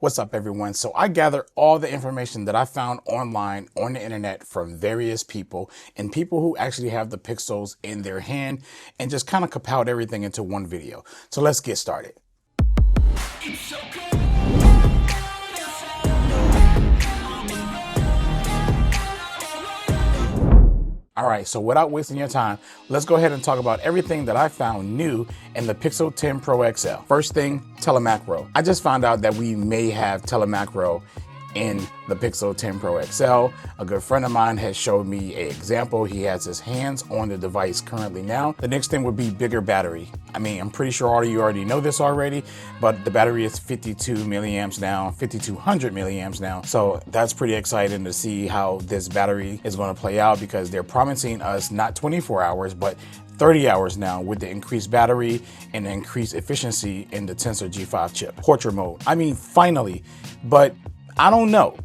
What's up, everyone? So I gather all the information that I found online on the internet from various people and people who actually have the pixels in their hand and just kind of compiled everything into one video. So let's get started. All right, so without wasting your time, let's go ahead and talk about everything that I found new in the Pixel 10 Pro XL. First thing, telemacro. I just found out that we may have telemacro in the Pixel 10 Pro XL. A good friend of mine has showed me an example. He has his hands on the device currently now. The next thing would be bigger battery. I mean, I'm pretty sure all of you already know this already, but the battery is 52 milliamps now, 5200 milliamps now. So that's pretty exciting to see how this battery is going to play out, because they're promising us not 24 hours, but 30 hours now with the increased battery and the increased efficiency in the Tensor G5 chip. Portrait mode. I mean, finally, but I don't know.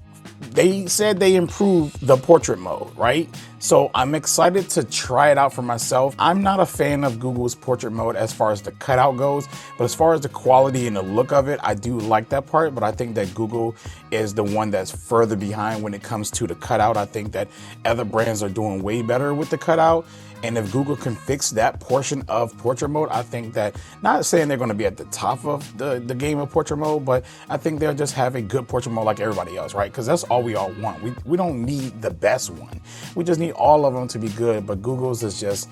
They said they improved the portrait mode, right? So I'm excited to try it out for myself. I'm not a fan of Google's portrait mode as far as the cutout goes, but as far as the quality and the look of it, I do like that part. But I think that Google is the one that's further behind when it comes to the cutout. I think that other brands are doing way better with the cutout. And if Google can fix that portion of portrait mode, I think that, not saying they're going to be at the top of the game of portrait mode, but I think they'll just have a good portrait mode like everybody else, right? Because that's all we all want. We don't need the best one. We just need all of them to be good. But Google's is just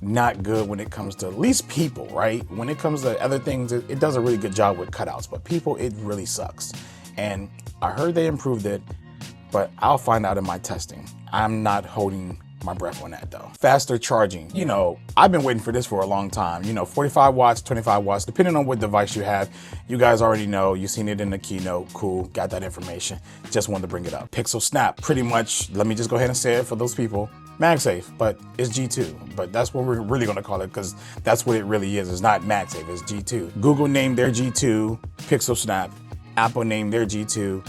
not good when it comes to at least people, right? When it comes to other things, it does a really good job with cutouts. But people, it really sucks. And I heard they improved it, but I'll find out in my testing. I'm not holding my breath on that though. Faster charging. You know, I've been waiting for this for a long time. You know, 45 watts, 25 watts, depending on what device you have. You guys already know, you've seen it in the keynote. Cool, got that information. Just wanted to bring it up. Pixel Snap, pretty much, let me just go ahead and say it for those people. MagSafe, but it's G2. But that's what we're really gonna call it, because that's what it really is. It's not MagSafe, it's G2. Google named their G2 Pixel Snap. Apple named their G2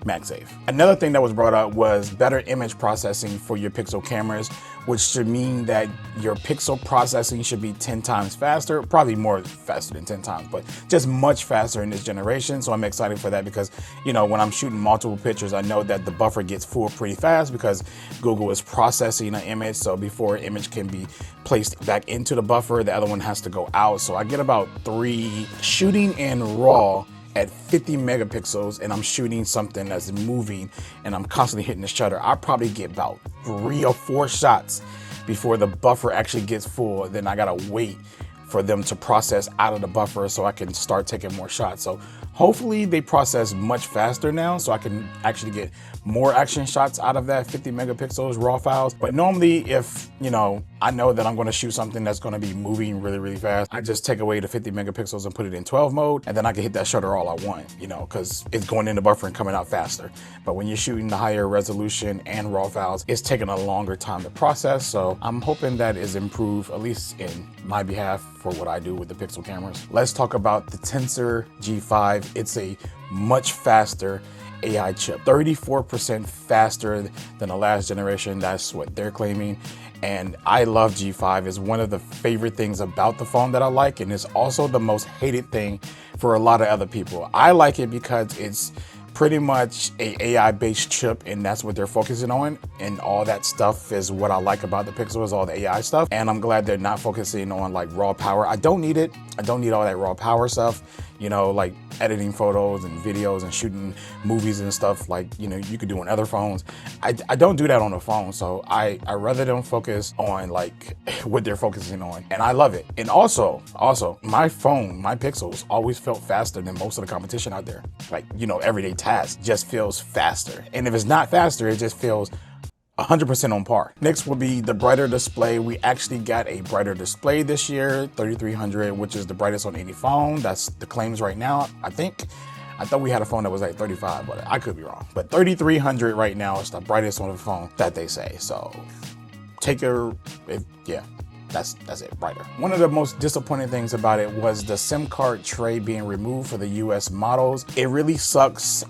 MagSafe. Another thing that was brought up was better image processing for your Pixel cameras, which should mean that your pixel processing should be 10 times faster, probably more faster than 10 times, but just much faster in this generation. So I'm excited for that, because, you know, when I'm shooting multiple pictures, I know that the buffer gets full pretty fast because Google is processing an image. So before an image can be placed back into the buffer, the other one has to go out. So I get about 3 shooting in RAW at 50 megapixels, and I'm shooting something that's moving and I'm constantly hitting the shutter. I probably get about 3 or 4 shots before the buffer actually gets full. Then I gotta wait for them to process out of the buffer so I can start taking more shots. So hopefully they process much faster now, so I can actually get more action shots out of that 50 megapixels raw files. But normally, if, you know, I know that I'm gonna shoot something that's gonna be moving really, really fast, I just take away the 50 megapixels and put it in 12 mode, and then I can hit that shutter all I want, you know, because it's going in the buffer and coming out faster. But when you're shooting the higher resolution and raw files, it's taking a longer time to process. So I'm hoping that is improved, at least in my behalf, for what I do with the Pixel cameras. Let's talk about the Tensor G5. It's a much faster AI chip, 34% faster than the last generation. That's what they're claiming. And I love G5. It's one of the favorite things about the phone that I like, and it's also the most hated thing for a lot of other people. I like it because it's pretty much a AI-based chip, and that's what they're focusing on. And all that stuff is what I like about the Pixel, is all the AI stuff. And I'm glad they're not focusing on like raw power. I don't need it. I don't need all that raw power stuff, you know, like editing photos and videos and shooting movies and stuff like, you know, you could do on other phones. I don't do that on the phone. So I rather them focus on like what they're focusing on, and I love it. And also my phone, my Pixels always felt faster than most of the competition out there. Like, you know, everyday tasks just feels faster. And if it's not faster, it just feels 100% on par. Next will be the brighter display. We actually got a brighter display this year, 3300, which is the brightest on any phone. That's the claims right now, I think. I thought we had a phone that was like 35, but I could be wrong. But 3300 right now is the brightest on the phone that they say. So take yeah. That's it, brighter. One of the most disappointing things about it was the SIM card tray being removed for the US models. It really sucks.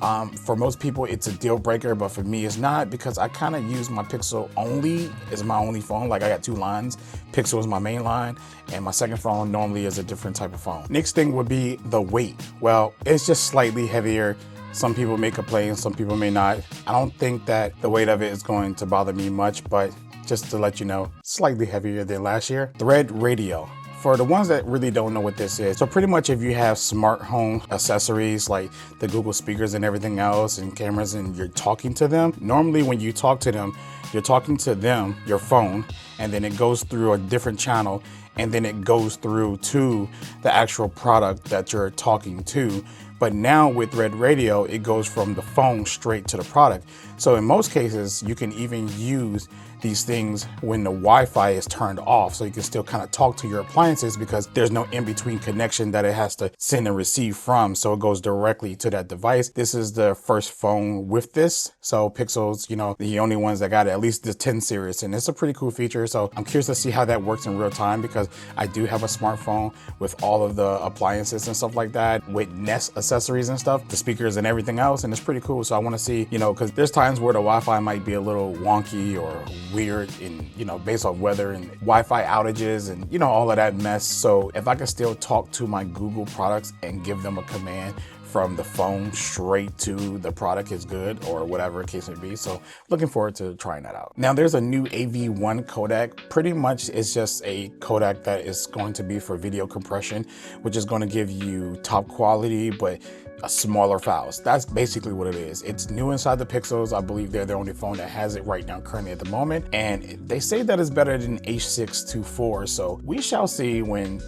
For most people, it's a deal breaker, but for me, it's not, because I kind of use my Pixel only as my only phone. Like, I got 2 lines. Pixel is my main line, and my second phone normally is a different type of phone. Next thing would be the weight. Well, it's just slightly heavier Some people may complain, some people may not. I don't think that the weight of it is going to bother me much, but just to let you know, slightly heavier than last year. Thread radio. For the ones that really don't know what this is, so pretty much if you have smart home accessories like the Google speakers and everything else and cameras, and you're talking to them, normally when you talk to them, you're talking to them, your phone, and then it goes through a different channel, and then it goes through to the actual product that you're talking to. But now with Thread Radio, it goes from the phone straight to the product. So in most cases, you can even use these things when the Wi-Fi is turned off, so you can still kind of talk to your appliances because there's no in-between connection that it has to send and receive from, so it goes directly to that device. This is the first phone with this, so Pixel's, you know, the only ones that got it, at least the 10 series, and it's a pretty cool feature. So I'm curious to see how that works in real time, because I do have a smartphone with all of the appliances and stuff like that, with Nest accessories and stuff, the speakers and everything else, and it's pretty cool. So I want to see, you know, because there's times where the Wi-Fi might be a little wonky or weird in, you know, based off weather and Wi-Fi outages and, you know, all of that mess. So if I can still talk to my Google products and give them a command from the phone straight to the product is good, or whatever the case may be. So looking forward to trying that out. Now there's a new AV1 codec. Pretty much it's just a codec that is going to be for video compression, which is going to give you top quality, but smaller files. That's basically what it is. It's new inside the Pixels. I believe they're the only phone that has it right now currently at the moment. And they say that it's better than H.624. So we shall see when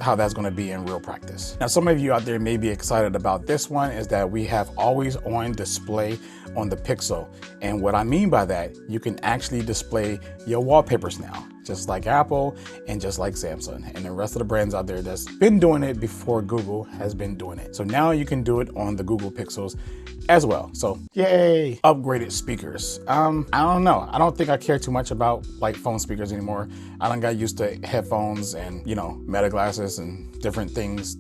how that's going to be in real practice. Now, some of you out there may be excited about this one, is that we have always on display on the Pixel. And what I mean by that, you can actually display your wallpapers now, just like Apple and just like Samsung and the rest of the brands out there that's been doing it before Google has been doing it. So now you can do it on the Google Pixels as well. So yay. Upgraded speakers. I don't know. I don't think I care too much about like phone speakers anymore. I done got used to headphones and, you know, Meta glasses and different things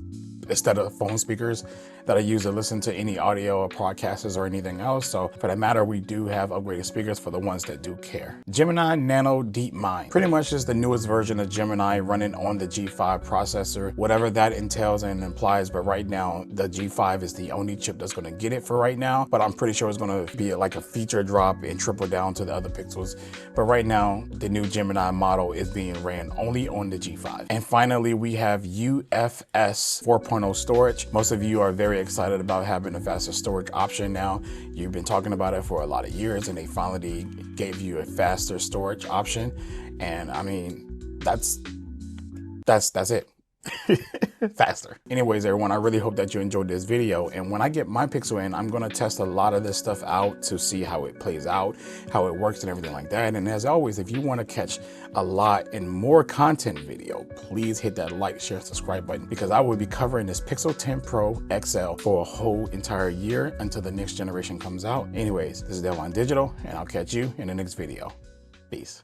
instead of phone speakers that I use to listen to any audio or podcasts or anything else. So for that matter, we do have upgraded speakers for the ones that do care. Gemini Nano DeepMind. Pretty much is the newest version of Gemini running on the G5 processor, whatever that entails and implies. But right now, the G5 is the only chip that's going to get it for right now. But I'm pretty sure it's going to be like a feature drop and triple down to the other Pixels. But right now, the new Gemini model is being ran only on the G5. And finally, we have UFS 4.0 storage. Most of you are very excited about having a faster storage option now. You've been talking about it for a lot of years, and they finally gave you a faster storage option. And I mean, that's it. Faster. Anyways, everyone, I really hope that you enjoyed this video. And when I get my Pixel in, I'm going to test a lot of this stuff out to see how it plays out, how it works and everything like that. And as always, if you want to catch a lot and more content video, please hit that like, share, subscribe button, because I will be covering this Pixel 10 Pro XL for a whole entire year until the next generation comes out. Anyways, this is Devon Digital, and I'll catch you in the next video. Peace.